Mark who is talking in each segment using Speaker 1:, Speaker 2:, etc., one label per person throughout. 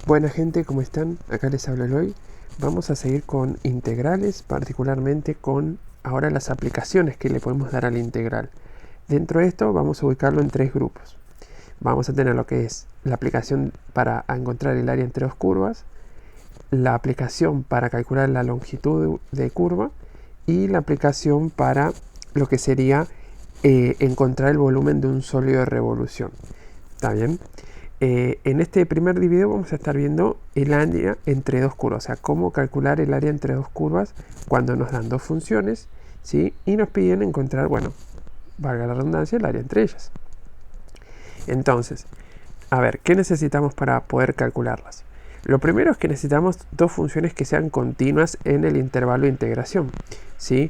Speaker 1: Buena gente, ¿cómo están? Acá les habla Eloy. Vamos a seguir con integrales, particularmente con ahora las aplicaciones que le podemos dar al integral. Dentro de esto vamos a ubicarlo en tres grupos. Vamos a tener lo que es la aplicación para encontrar el área entre dos curvas, la aplicación para calcular la longitud de curva y la aplicación para lo que sería encontrar el volumen de un sólido de revolución. ¿Está bien? En este primer video vamos a estar viendo el área entre dos curvas, o sea, cómo calcular el área entre dos curvas cuando nos dan dos funciones, ¿sí? Y nos piden encontrar, bueno, valga la redundancia, el área entre ellas. Entonces, a ver, ¿qué necesitamos para poder calcularlas? Lo primero es que necesitamos dos funciones que sean continuas en el intervalo de integración, ¿sí?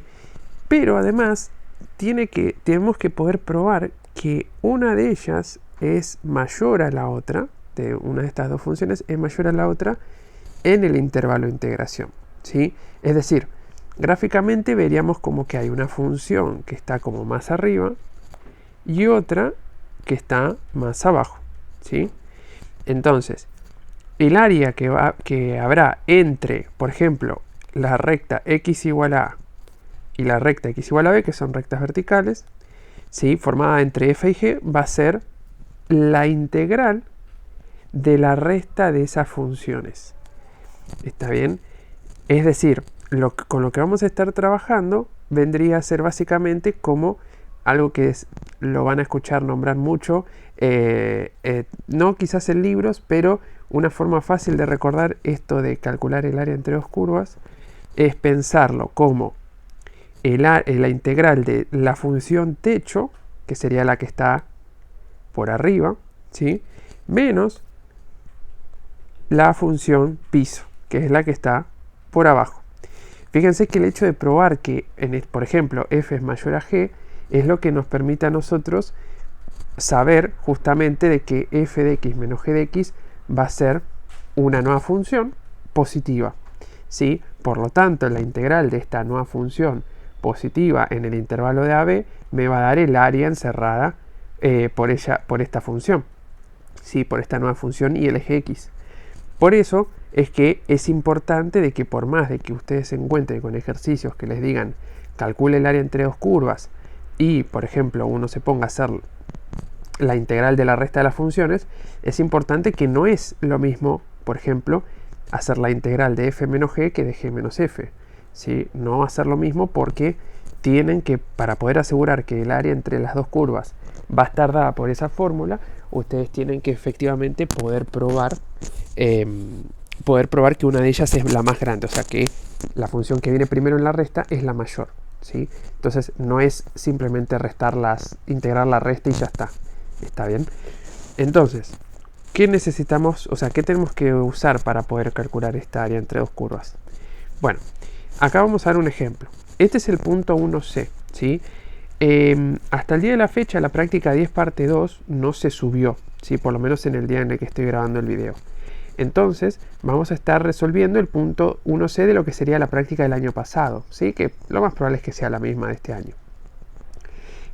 Speaker 1: Pero además tenemos que poder probar que una de ellas es mayor a la otra, de una de estas dos funciones es mayor a la otra en el intervalo de integración, ¿sí? Es decir, gráficamente veríamos como que hay una función que está como más arriba y otra que está más abajo, ¿sí? Entonces, el área que habrá entre, por ejemplo, la recta x igual a a y la recta x igual a b, que son rectas verticales, ¿sí? Formada entre f y g, va a ser la integral de la resta de esas funciones. ¿Está bien? Es decir, con lo que vamos a estar trabajando vendría a ser básicamente como algo que lo van a escuchar nombrar mucho, no quizás en libros, pero una forma fácil de recordar esto de calcular el área entre dos curvas es pensarlo como la integral de la función techo, que sería la que está por arriba, ¿sí? Menos la función piso, que es la que está por abajo. Fíjense que el hecho de probar que, por ejemplo, f es mayor a g, es lo que nos permite a nosotros saber justamente de que f de x menos g de x va a ser una nueva función positiva, ¿sí? Por lo tanto, la integral de esta nueva función positiva en el intervalo de AB me va a dar el área encerrada por esta función, ¿sí? Por esta nueva función y el eje x. Por eso es que es importante de que por más de que ustedes se encuentren con ejercicios que les digan calcule el área entre dos curvas y, por ejemplo, uno se ponga a hacer la integral de la resta de las funciones, es importante que no es lo mismo, por ejemplo, hacer la integral de f menos g que de g menos f, ¿sí? No hacer lo mismo porque tienen que, para poder asegurar que el área entre las dos curvas va a estar dada por esa fórmula, ustedes tienen que efectivamente poder probar que una de ellas es la más grande, o sea que la función que viene primero en la resta es la mayor, ¿sí? Entonces no es simplemente integrar la resta y ya está. ¿Está bien? Entonces, ¿qué necesitamos? O sea, ¿qué tenemos que usar para poder calcular esta área entre dos curvas? Bueno, acá vamos a dar un ejemplo. Este es el punto 1C, ¿sí? Hasta el día de la fecha, la práctica 10 parte 2 no se subió, ¿sí? Por lo menos en el día en el que estoy grabando el video. Entonces, vamos a estar resolviendo el punto 1C de lo que sería la práctica del año pasado, ¿sí? Que lo más probable es que sea la misma de este año.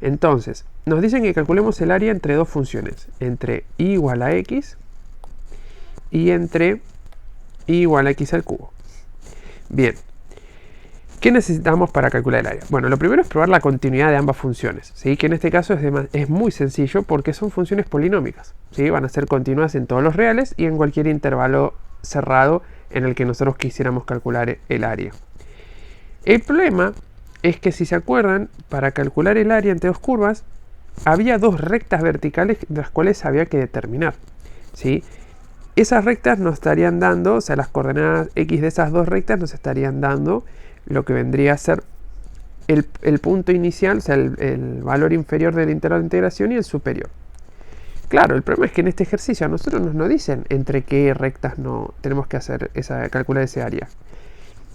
Speaker 1: Entonces, nos dicen que calculemos el área entre dos funciones, entre y igual a x y entre y igual a x al cubo. Bien, ¿qué necesitamos para calcular el área? Bueno, lo primero es probar la continuidad de ambas funciones, ¿sí? Que en este caso es muy sencillo porque son funciones polinómicas, ¿sí? Van a ser continuas en todos los reales y en cualquier intervalo cerrado en el que nosotros quisiéramos calcular el área. El problema es que, si se acuerdan, para calcular el área entre dos curvas había dos rectas verticales de las cuales había que determinar, ¿sí? Esas rectas nos estarían dando, o sea, las coordenadas x de esas dos rectas nos estarían dando lo que vendría a ser el punto inicial, o sea, el valor inferior del intervalo de integración y el superior. Claro, el problema es que en este ejercicio a nosotros nos dicen entre qué rectas no tenemos que hacer calcular ese área.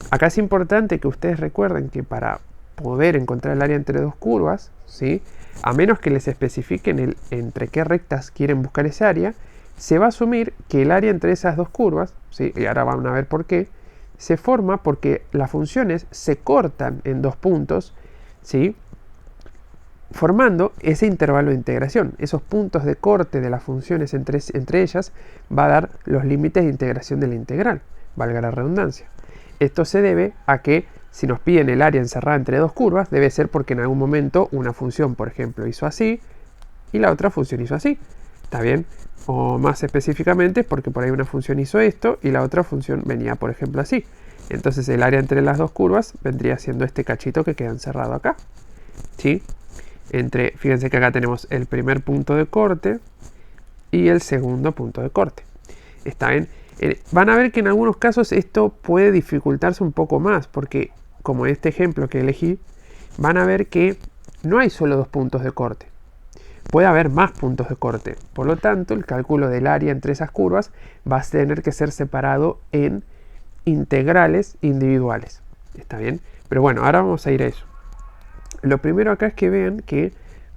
Speaker 1: Acá es importante que ustedes recuerden que para poder encontrar el área entre dos curvas, ¿sí? A menos que les especifiquen entre qué rectas quieren buscar esa área, se va a asumir que el área entre esas dos curvas, ¿sí? Y ahora van a ver por qué, se forma porque las funciones se cortan en dos puntos, ¿sí? formando ese intervalo de integración. Esos puntos de corte de las funciones entre ellas va a dar los límites de integración de la integral, valga la redundancia. Esto se debe a que si nos piden el área encerrada entre dos curvas, debe ser porque en algún momento una función, por ejemplo, hizo así y la otra función hizo así. ¿Está bien? O más específicamente porque por ahí una función hizo esto y la otra función venía, por ejemplo, así. Entonces el área entre las dos curvas vendría siendo este cachito que queda encerrado acá. ¿Sí? Fíjense que acá tenemos el primer punto de corte y el segundo punto de corte. ¿Está bien? Van a ver que en algunos casos esto puede dificultarse un poco más, porque como este ejemplo que elegí, van a ver que no hay solo dos puntos de corte. Puede haber más puntos de corte. Por lo tanto, el cálculo del área entre esas curvas va a tener que ser separado en integrales individuales. ¿Está bien? Pero bueno, ahora vamos a ir a eso. Lo primero acá es que vean que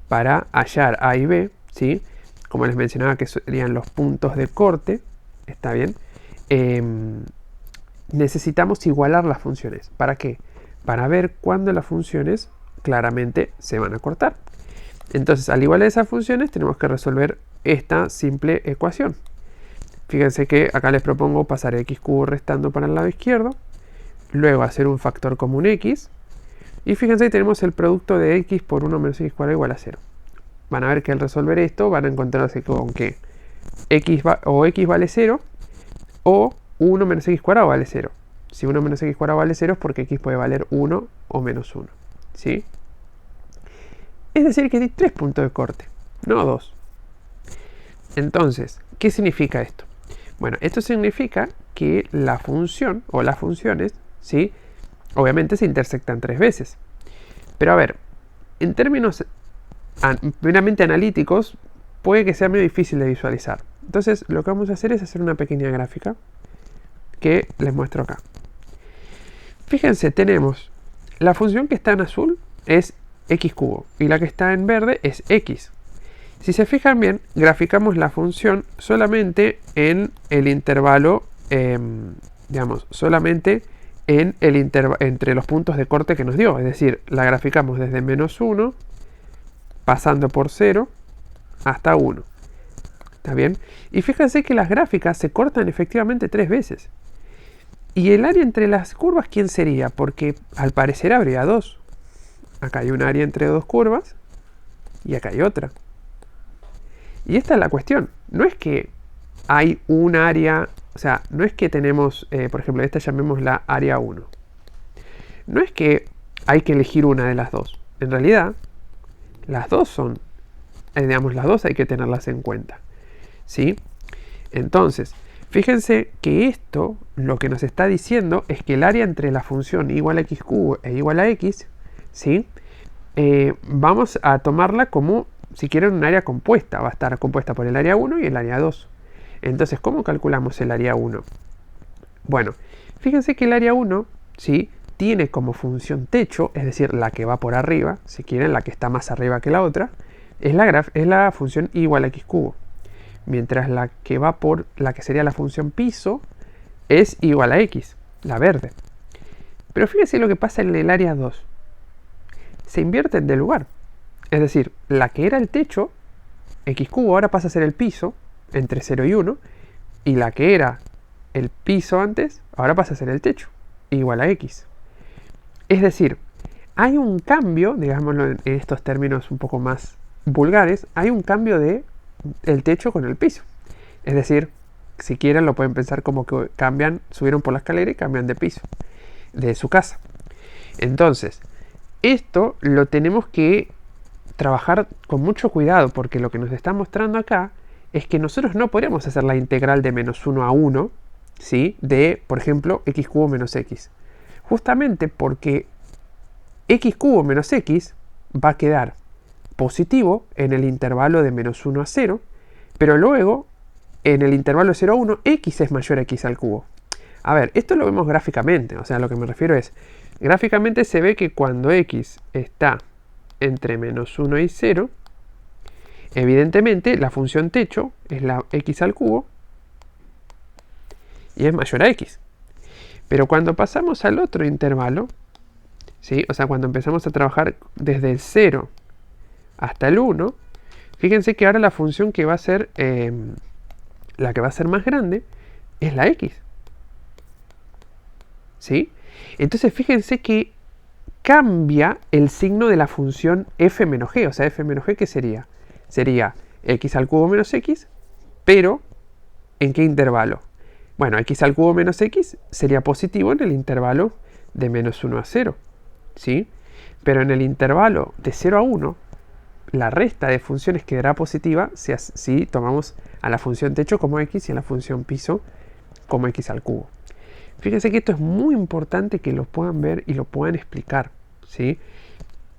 Speaker 1: para hallar A y B, ¿sí? Como les mencionaba que serían los puntos de corte, ¿está bien? Necesitamos igualar las funciones. ¿Para qué? Para ver cuándo las funciones claramente se van a cortar. Entonces, al igualar esas funciones, tenemos que resolver esta simple ecuación. Fíjense que acá les propongo pasar x cubo restando para el lado izquierdo, luego hacer un factor común x, y fíjense que tenemos el producto de x por 1 menos x cuadrado igual a 0. Van a ver que al resolver esto van a encontrarse con que x vale 0 o 1 menos x cuadrado vale 0. Si 1 menos x cuadrado vale 0 es porque x puede valer 1 o menos 1. ¿Sí? Es decir, que hay 3 puntos de corte, no 2. Entonces, ¿qué significa esto? Bueno, esto significa que la función o las funciones, ¿sí? Obviamente se intersectan 3 veces. Pero a ver, en términos meramente analíticos, puede que sea medio difícil de visualizar. Entonces, lo que vamos a hacer es hacer una pequeña gráfica que les muestro acá. Fíjense, tenemos la función que está en azul es x cubo y la que está en verde es x. Si se fijan bien, graficamos la función solamente en el intervalo, digamos, solamente en entre los puntos de corte que nos dio. Es decir, la graficamos desde menos 1, pasando por 0, hasta 1. ¿Está bien? Y fíjense que las gráficas se cortan efectivamente 3 veces. ¿Y el área entre las curvas quién sería? Porque al parecer habría 2. Acá hay un área entre dos curvas y acá hay otra. Y esta es la cuestión. No es que hay un área, o sea, no es que tenemos, por ejemplo, esta llamémosla área 1. No es que hay que elegir una de las dos. En realidad, las dos son, digamos, las dos hay que tenerlas en cuenta. ¿Sí? Entonces, fíjense que esto lo que nos está diciendo es que el área entre la función igual a x cubo e igual a x, ¿sí? Vamos a tomarla como, si quieren, un área compuesta. Va a estar compuesta por el área 1 y el área 2. Entonces, ¿cómo calculamos el área 1? Bueno, fíjense que el área 1, ¿sí?, tiene como función techo, es decir, la que va por arriba, si quieren, la que está más arriba que la otra, es la función igual a x cubo. Mientras la que va por la que sería la función piso es igual a x, la verde. Pero fíjense lo que pasa en el área 2. Se invierten de lugar. Es decir, la que era el techo, x cubo, ahora pasa a ser el piso, entre 0 y 1, y la que era el piso antes, ahora pasa a ser el techo, igual a x. Es decir, hay un cambio, digámoslo en estos términos un poco más vulgares, hay un cambio de el techo con el piso. Es decir, si quieren lo pueden pensar como que cambian, subieron por la escalera y cambian de piso, de su casa. Entonces, esto lo tenemos que trabajar con mucho cuidado, porque lo que nos está mostrando acá es que nosotros no podríamos hacer la integral de menos 1 a 1, ¿sí?, de, por ejemplo, x cubo menos x. Justamente porque x cubo menos x va a quedar positivo en el intervalo de menos 1 a 0, pero luego en el intervalo de 0 a 1, x es mayor a x al cubo. A ver, esto lo vemos gráficamente, o sea, lo que me refiero es, gráficamente se ve que cuando x está entre menos 1 y 0, evidentemente la función techo es la x al cubo y es mayor a x. Pero cuando pasamos al otro intervalo, ¿sí?, o sea, cuando empezamos a trabajar desde el 0 hasta el 1, fíjense que ahora la función que va a ser, la que va a ser más grande, es la x. ¿Sí? Entonces fíjense que cambia el signo de la función f menos g. O sea, f menos g, ¿qué sería? Sería x al cubo menos x, pero ¿en qué intervalo? Bueno, x al cubo menos x sería positivo en el intervalo de menos 1 a 0. ¿Sí? Pero en el intervalo de 0 a 1, la resta de funciones quedará positiva si tomamos a la función techo como x y a la función piso como x al cubo. Fíjense que esto es muy importante que lo puedan ver y lo puedan explicar, ¿sí?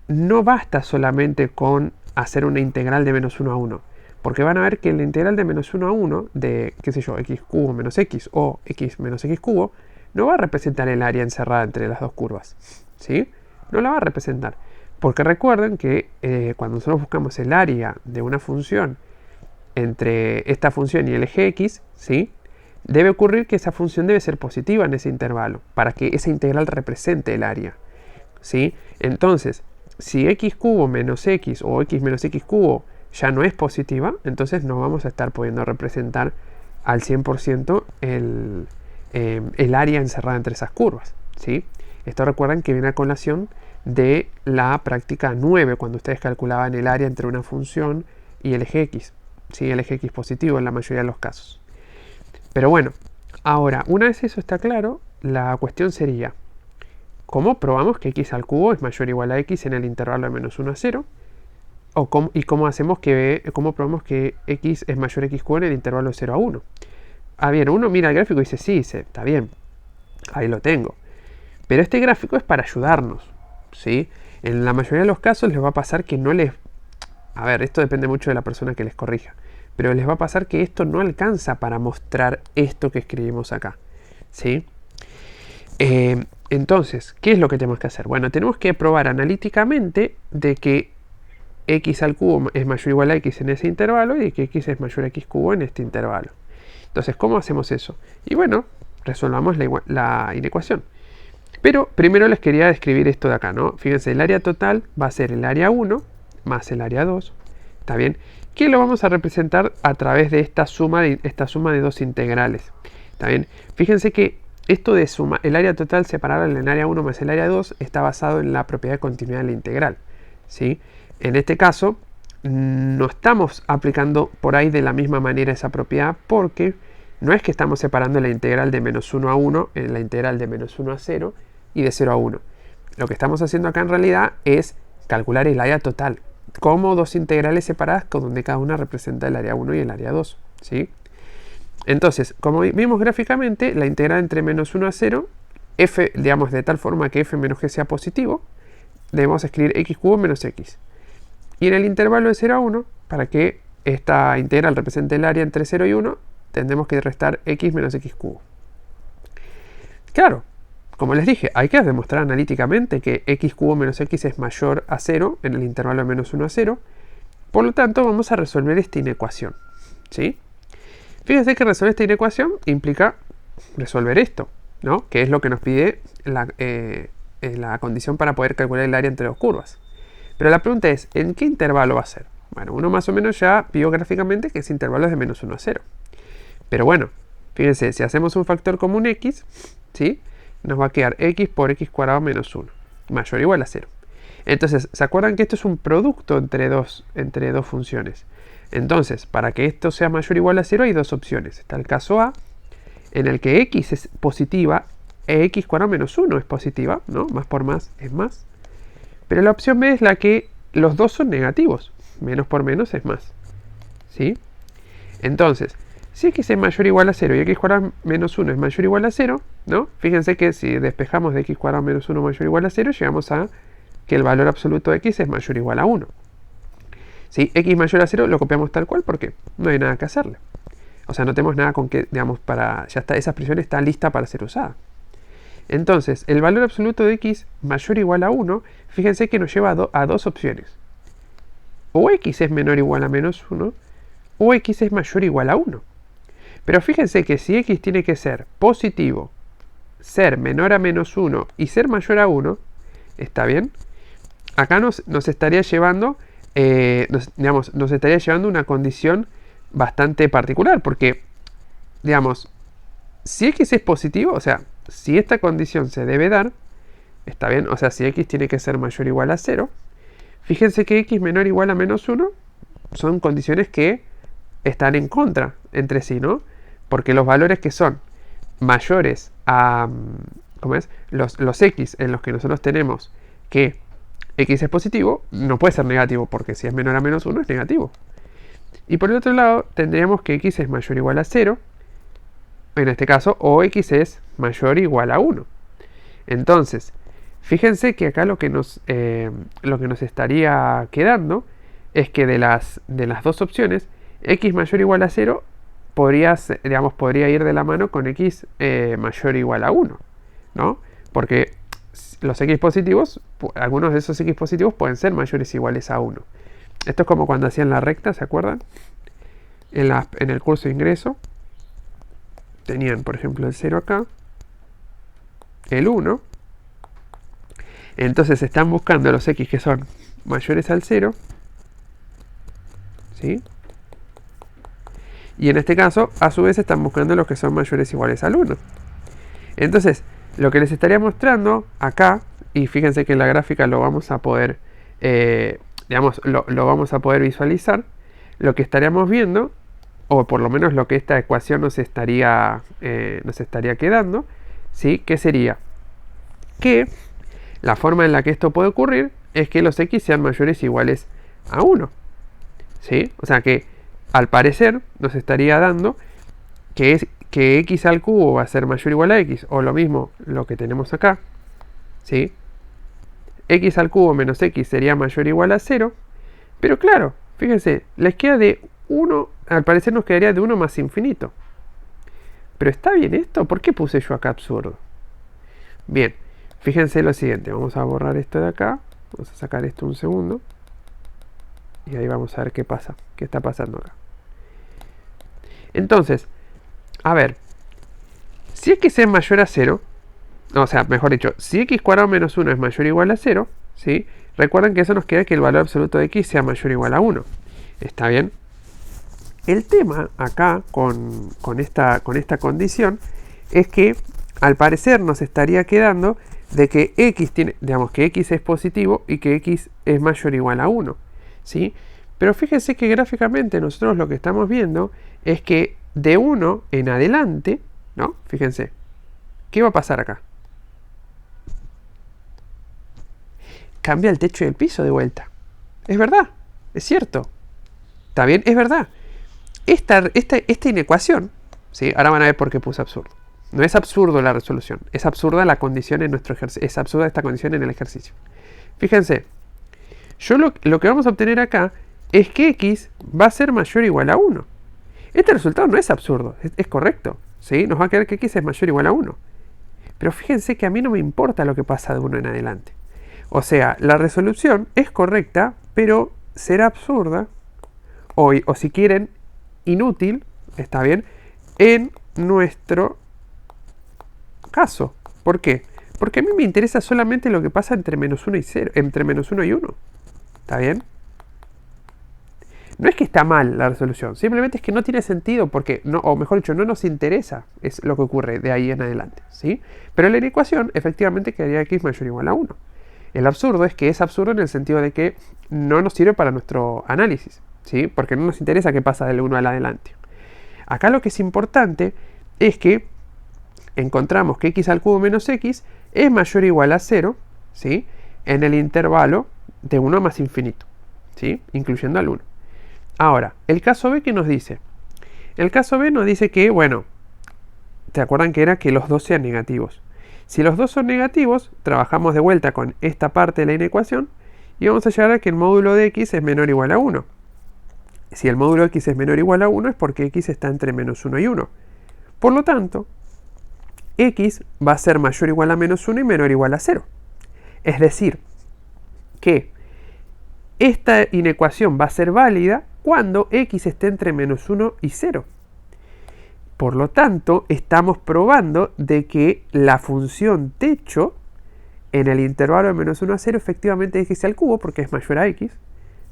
Speaker 1: No basta solamente con hacer una integral de menos 1 a 1, porque van a ver que la integral de menos 1 a 1 de, qué sé yo, x cubo menos x o x menos x cubo, no va a representar el área encerrada entre las dos curvas, ¿sí? No la va a representar, porque recuerden que cuando nosotros buscamos el área de una función entre esta función y el eje x, ¿sí? Debe ocurrir que esa función debe ser positiva en ese intervalo, para que esa integral represente el área, ¿sí? Entonces, si x cubo menos x o x menos x cubo ya no es positiva, entonces no vamos a estar pudiendo representar al 100% el área encerrada entre esas curvas, ¿sí? Esto recuerdan que viene a colación de la práctica 9, cuando ustedes calculaban el área entre una función y el eje x, ¿sí? El eje x positivo en la mayoría de los casos. Pero bueno, ahora, una vez eso está claro, la cuestión sería, ¿cómo probamos que x al cubo es mayor o igual a x en el intervalo de menos 1 a 0? ¿Y cómo probamos que x es mayor a x cubo en el intervalo de 0 a 1? Ah, bien, uno mira el gráfico y dice, sí, está bien, ahí lo tengo. Pero este gráfico es para ayudarnos, ¿sí? En la mayoría de los casos les va a pasar que no les... A ver, esto depende mucho de la persona que les corrija. Pero les va a pasar que esto no alcanza para mostrar esto que escribimos acá, ¿sí? Entonces, ¿qué es lo que tenemos que hacer? Bueno, tenemos que probar analíticamente de que x al cubo es mayor o igual a x en ese intervalo y de que x es mayor a x cubo en este intervalo. Entonces, ¿cómo hacemos eso? Y bueno, resolvamos la inecuación. Pero primero les quería describir esto de acá, ¿no? Fíjense, el área total va a ser el área 1 más el área 2, ¿está bien? Que lo vamos a representar a través de esta suma de dos integrales, ¿está bien? Fíjense que esto de suma, el área total separada en el área 1 más el área 2 está basado en la propiedad de continuidad de la integral, ¿sí? En este caso, no estamos aplicando por ahí de la misma manera esa propiedad, porque no es que estamos separando la integral de menos 1 a 1 en la integral de menos 1 a 0 y de 0 a 1. Lo que estamos haciendo acá en realidad es calcular el área total como dos integrales separadas donde cada una representa el área 1 y el área 2, ¿sí? Entonces, como vimos gráficamente, la integral entre menos 1 a 0, f, digamos, de tal forma que f menos g sea positivo, debemos escribir x cubo menos x. Y en el intervalo de 0 a 1, para que esta integral represente el área entre 0 y 1, tendremos que restar x menos x cubo. Claro, como les dije, hay que demostrar analíticamente que x cubo menos x es mayor a 0 en el intervalo de menos 1 a 0. Por lo tanto, vamos a resolver esta inecuación, ¿sí? Fíjense que resolver esta inecuación implica resolver esto, ¿no? Que es lo que nos pide la condición para poder calcular el área entre dos curvas. Pero la pregunta es, ¿en qué intervalo va a ser? Bueno, uno más o menos ya vio gráficamente que ese intervalo es de menos 1 a 0. Pero bueno, fíjense, si hacemos un factor común x, ¿sí? Nos va a quedar x por x cuadrado menos 1, mayor o igual a 0. Entonces, ¿se acuerdan que esto es un producto entre dos funciones? Entonces, para que esto sea mayor o igual a 0 hay dos opciones. Está el caso A, en el que x es positiva e x cuadrado menos 1 es positiva, ¿no? Más por más es más. Pero la opción B es la que los dos son negativos. Menos por menos es más, ¿sí? Entonces, si x es mayor o igual a 0 y x cuadrado menos 1 es mayor o igual a 0, ¿no? Fíjense que si despejamos de x cuadrado menos 1 mayor o igual a 0, llegamos a que el valor absoluto de x es mayor o igual a 1. Si x mayor a 0 lo copiamos tal cual porque no hay nada que hacerle. O sea, no tenemos nada con que, digamos, ya está, esa expresión está lista para ser usada. Entonces, el valor absoluto de x mayor o igual a 1, fíjense que nos lleva a dos opciones. O x es menor o igual a menos 1, o x es mayor o igual a 1. Pero fíjense que si x tiene que ser positivo, ser menor a menos 1 y ser mayor a 1, ¿está bien? Acá nos estaría llevando nos estaría llevando a una condición bastante particular, porque, digamos, si x es positivo, o sea, si esta condición se debe dar, está bien, o sea, si x tiene que ser mayor o igual a 0, fíjense que x menor o igual a menos 1 son condiciones que están en contra entre sí, ¿no? Porque los valores que son mayores a, ¿cómo es? Los x en los que nosotros tenemos que x es positivo, no puede ser negativo, porque si es menor a menos 1 es negativo. Y por el otro lado, tendríamos que x es mayor o igual a 0, en este caso, o x es mayor o igual a 1. Entonces, fíjense que acá lo que nos estaría quedando es que de las dos opciones, x mayor o igual a 0 podría ir de la mano con x mayor o igual a 1, ¿no? Porque los x positivos, algunos de esos x positivos pueden ser mayores o iguales a 1. Esto es como cuando hacían la recta, ¿se acuerdan? En el curso de ingreso, tenían, por ejemplo, el 0 acá, el 1. Entonces están buscando los x que son mayores al 0, ¿sí? Y en este caso, a su vez, están buscando los que son mayores o iguales al 1. Entonces, lo que les estaría mostrando acá, y fíjense que en la gráfica lo vamos a poder, lo vamos a poder visualizar, lo que estaríamos viendo, o por lo menos lo que esta ecuación nos estaría quedando, ¿sí? ¿Qué sería? Que la forma en la que esto puede ocurrir es que los x sean mayores o iguales a 1, ¿sí? O sea que, al parecer, nos estaría dando que x al cubo va a ser mayor o igual a x, o lo mismo lo que tenemos acá, ¿sí? X al cubo menos x sería mayor o igual a 0, pero claro, fíjense, les queda de 1, al parecer nos quedaría de 1 más infinito. Pero ¿está bien esto? ¿Por qué puse yo acá absurdo? Bien, fíjense lo siguiente, vamos a borrar esto de acá, vamos a sacar esto un segundo, y ahí vamos a ver qué pasa, qué está pasando acá. Entonces, a ver, si x es mayor a 0, o sea, mejor dicho, si x cuadrado menos 1 es mayor o igual a 0, ¿sí? Recuerden que eso nos queda que el valor absoluto de x sea mayor o igual a 1. ¿Está bien? El tema acá con esta condición es que al parecer nos estaría quedando de que x que x es positivo y que x es mayor o igual a 1, ¿sí? Pero fíjense que gráficamente nosotros lo que estamos viendo es que de 1 en adelante, ¿no? Fíjense, ¿qué va a pasar acá? Cambia el techo y el piso de vuelta. Es verdad, es cierto. ¿Está bien? Es verdad. Esta inecuación, ¿sí? Ahora van a ver por qué puse absurdo. No es absurdo la resolución, es absurda la condición en nuestro ejercicio, es absurda esta condición en el ejercicio. Fíjense, yo lo que vamos a obtener acá es que x va a ser mayor o igual a 1. Este resultado no es absurdo, es correcto, ¿sí? Nos va a quedar que x es mayor o igual a 1. Pero fíjense que a mí no me importa lo que pasa de 1 en adelante. O sea, la resolución es correcta, pero será absurda, o si quieren, inútil, ¿está bien?, en nuestro caso. ¿Por qué? Porque a mí me interesa solamente lo que pasa entre menos 1 y 0, entre menos 1 y 1. ¿Está bien? No es que está mal la resolución, simplemente es que no tiene sentido porque, o mejor dicho, no nos interesa es lo que ocurre de ahí en adelante, ¿sí? Pero en la ecuación efectivamente quedaría x mayor o igual a 1. El absurdo es que es absurdo en el sentido de que no nos sirve para nuestro análisis, ¿sí? Porque no nos interesa qué pasa del 1 al adelante. Acá lo que es importante es que encontramos que x al cubo menos x es mayor o igual a 0, ¿sí? En el intervalo de 1 más infinito, ¿sí? Incluyendo al 1. Ahora, el caso B, ¿qué nos dice? El caso B nos dice que, bueno, ¿te acuerdan que era que los dos sean negativos? Si los dos son negativos, trabajamos de vuelta con esta parte de la inecuación y vamos a llegar a que el módulo de x es menor o igual a 1. Si el módulo de x es menor o igual a 1 es porque x está entre menos 1 y 1. Por lo tanto, x va a ser mayor o igual a menos 1 y menor o igual a 0. Es decir, que esta inecuación va a ser válida cuando x esté entre menos 1 y 0. Por lo tanto, estamos probando de que la función techo en el intervalo de menos 1 a 0 efectivamente es x al cubo, porque es mayor a x,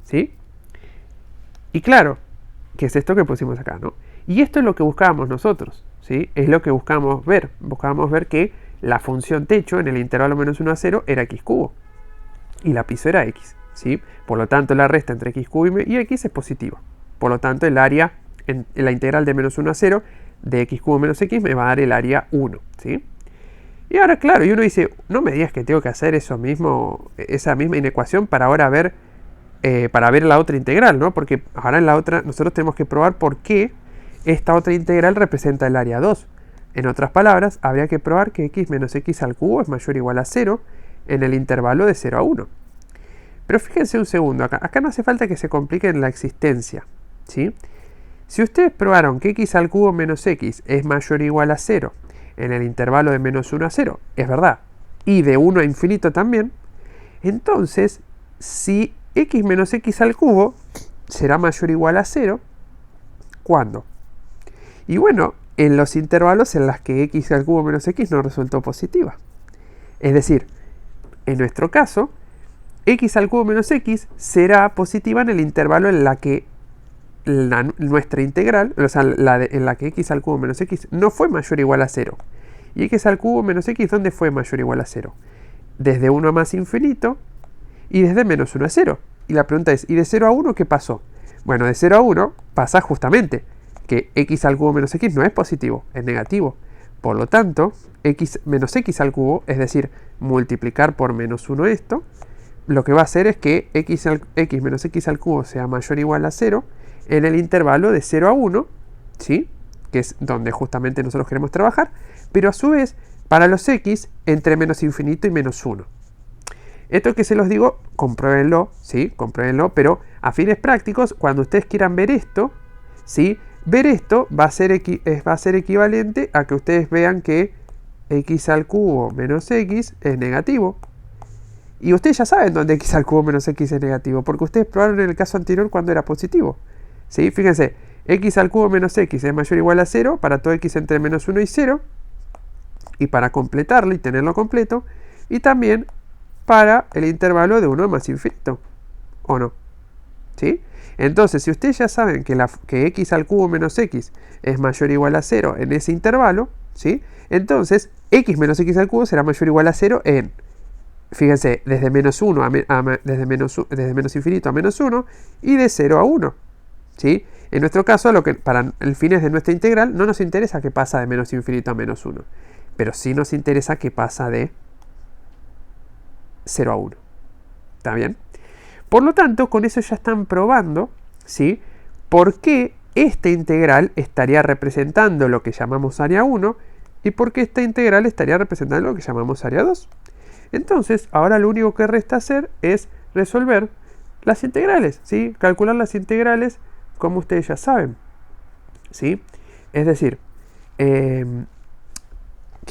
Speaker 1: ¿sí? Y claro, ¿qué es esto que pusimos acá, no? Y esto es lo que buscábamos nosotros, ¿sí? Es lo que buscábamos ver. Buscábamos ver que la función techo en el intervalo menos 1 a 0 era x cubo. Y la piso era x, ¿sí? Por lo tanto, la resta entre x cubo y x es positiva. Por lo tanto, el área, en la integral de menos 1 a 0 de x cubo menos x me va a dar el área 1, ¿sí? Y ahora, claro, y uno dice, no me digas que tengo que hacer eso mismo, esa misma inecuación para ahora ver, la otra integral, ¿no? Porque ahora en la otra nosotros tenemos que probar por qué esta otra integral representa el área 2. En otras palabras, habría que probar que x menos x al cubo es mayor o igual a 0 en el intervalo de 0 a 1. Pero fíjense un segundo, acá no hace falta que se complique en la existencia, ¿sí? Si ustedes probaron que x al cubo menos x es mayor o igual a 0 en el intervalo de menos 1 a 0, es verdad, y de 1 a infinito también, entonces, si x menos x al cubo será mayor o igual a 0, ¿cuándo? Y bueno, en los intervalos en los que x al cubo menos x no resultó positiva. Es decir, en nuestro caso, x al cubo menos x será positiva en el intervalo en la que nuestra integral, o sea, en la que x al cubo menos x no fue mayor o igual a 0. Y x al cubo menos x, ¿dónde fue mayor o igual a 0? Desde 1 a más infinito y desde menos 1 a 0. Y la pregunta es, ¿y de 0 a 1 qué pasó? Bueno, de 0 a 1 pasa justamente que x al cubo menos x no es positivo, es negativo. Por lo tanto, x menos x al cubo, es decir, multiplicar por menos 1 esto, lo que va a hacer es que x menos x al cubo sea mayor o igual a 0 en el intervalo de 0 a 1, ¿sí? Que es donde justamente nosotros queremos trabajar, pero a su vez, para los x, entre menos infinito y menos 1. Esto que se los digo, compruébenlo, ¿sí? Compruébenlo, pero a fines prácticos, cuando ustedes quieran ver esto, ¿sí? Ver esto va a ser equivalente a que ustedes vean que x al cubo menos x es negativo. Y ustedes ya saben dónde x al cubo menos x es negativo, porque ustedes probaron en el caso anterior cuando era positivo. ¿Sí? Fíjense, x al cubo menos x es mayor o igual a 0 para todo x entre menos 1 y 0. Y para completarlo y tenerlo completo. Y también para el intervalo de 1 más infinito. ¿O no? ¿Sí? Entonces, si ustedes ya saben que x al cubo menos x es mayor o igual a 0 en ese intervalo, ¿sí? Entonces, x menos x al cubo será mayor o igual a 0 en, fíjense, desde menos 1 desde menos infinito a menos 1 y de 0 a 1. ¿Sí? En nuestro caso, para el fines de nuestra integral, no nos interesa que pasa de menos infinito a menos 1. Pero sí nos interesa que pasa de 0 a 1. ¿Está bien? Por lo tanto, con eso ya están probando, ¿sí? Por qué esta integral estaría representando lo que llamamos área 1 y por qué esta integral estaría representando lo que llamamos área 2. Entonces, ahora lo único que resta hacer es resolver las integrales, ¿sí? Calcular las integrales como ustedes ya saben, ¿sí? Es decir, ¿qué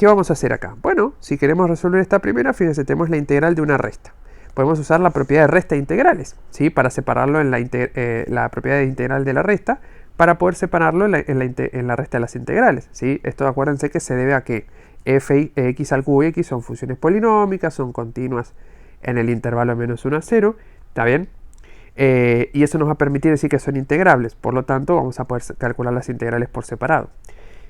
Speaker 1: vamos a hacer acá? Bueno, si queremos resolver esta primera, fíjense, tenemos la integral de una resta. Podemos usar la propiedad de resta de integrales, ¿sí? Para separarlo en la propiedad de integral de la resta, para poder separarlo en la resta de las integrales, ¿sí? Esto acuérdense que se debe a que x al cubo y x son funciones polinómicas, son continuas en el intervalo de menos 1 a 0, ¿está bien? Y eso nos va a permitir decir que son integrables, por lo tanto vamos a poder calcular las integrales por separado.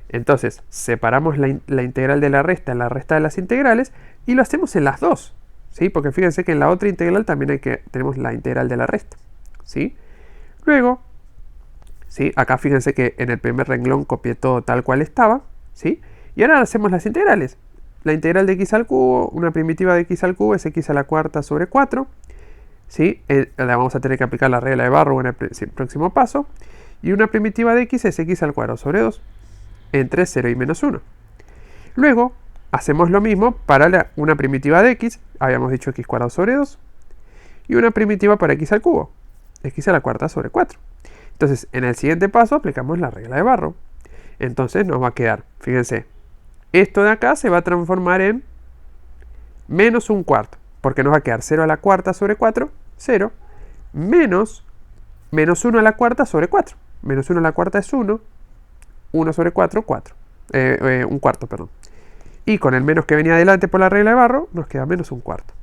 Speaker 1: Entonces, separamos la integral de la resta en la resta de las integrales y lo hacemos en las dos, ¿sí? Porque fíjense que en la otra integral también tenemos la integral de la resta, ¿sí? Luego, ¿sí? Acá fíjense que en el primer renglón copié todo tal cual estaba, ¿sí? Y ahora hacemos las integrales. La integral de x al cubo, una primitiva de x al cubo es x a la cuarta sobre 4, ¿sí? Vamos a tener que aplicar la regla de Barrow en el próximo paso. Y una primitiva de x es x al cuadrado sobre 2, entre 0 y menos 1. Luego, hacemos lo mismo para una primitiva de x, habíamos dicho x cuadrado sobre 2, y una primitiva para x al cubo, x a la cuarta sobre 4. Entonces, en el siguiente paso aplicamos la regla de Barrow. Entonces nos va a quedar, fíjense, esto de acá se va a transformar en menos un cuarto, porque nos va a quedar 0 a la cuarta sobre 4, 0, menos 1 a la cuarta sobre 4. Menos 1 a la cuarta es 1, 1 sobre 4, 4. Un cuarto, perdón. Y con el menos que venía adelante por la regla de Barrow, nos queda menos un cuarto.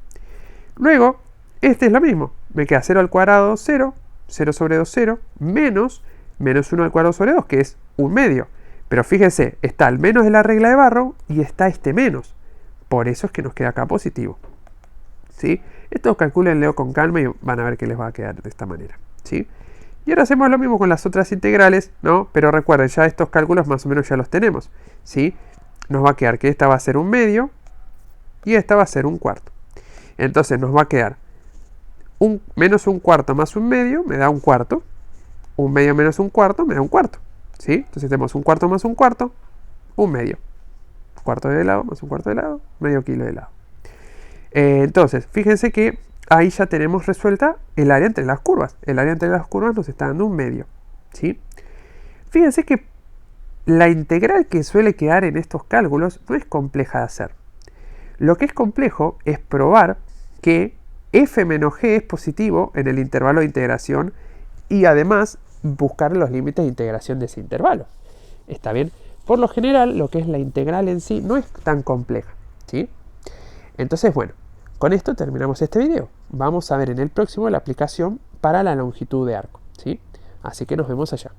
Speaker 1: Luego, Este es lo mismo. Me queda 0 al cuadrado, 0. 0 sobre 2, 0. Menos 1 al cuadrado sobre 2, que es 1/2. Pero fíjense, está el menos de la regla de Barrow y está este menos. Por eso es que nos queda acá positivo. ¿Sí? Estos calcúlenlo con calma y van a ver que les va a quedar de esta manera. ¿Sí? Y ahora hacemos lo mismo con las otras integrales, ¿no? Pero recuerden, ya estos cálculos más o menos ya los tenemos. ¿Sí? Nos va a quedar que esta va a ser 1/2 y esta va a ser 1/4. Entonces nos va a quedar menos 1/4 más 1/2 me da 1/4. 1/2 menos 1/4 me da 1/4. ¿Sí? Entonces tenemos 1/4 más 1/4, 1/2. 1/4 de helado más 1/4 de helado, medio kilo de helado. Entonces, fíjense que ahí ya tenemos resuelta el área entre las curvas. El área entre las curvas nos está dando 1/2. ¿Sí? Fíjense que la integral que suele quedar en estos cálculos no es compleja de hacer. Lo que es complejo es probar que f menos g es positivo en el intervalo de integración y además buscar los límites de integración de ese intervalo. ¿Está bien? Por lo general, lo que es la integral en sí no es tan compleja. ¿Sí? Entonces, bueno, con esto terminamos este video. Vamos a ver en el próximo la aplicación para la longitud de arco. ¿Sí? Así que nos vemos allá.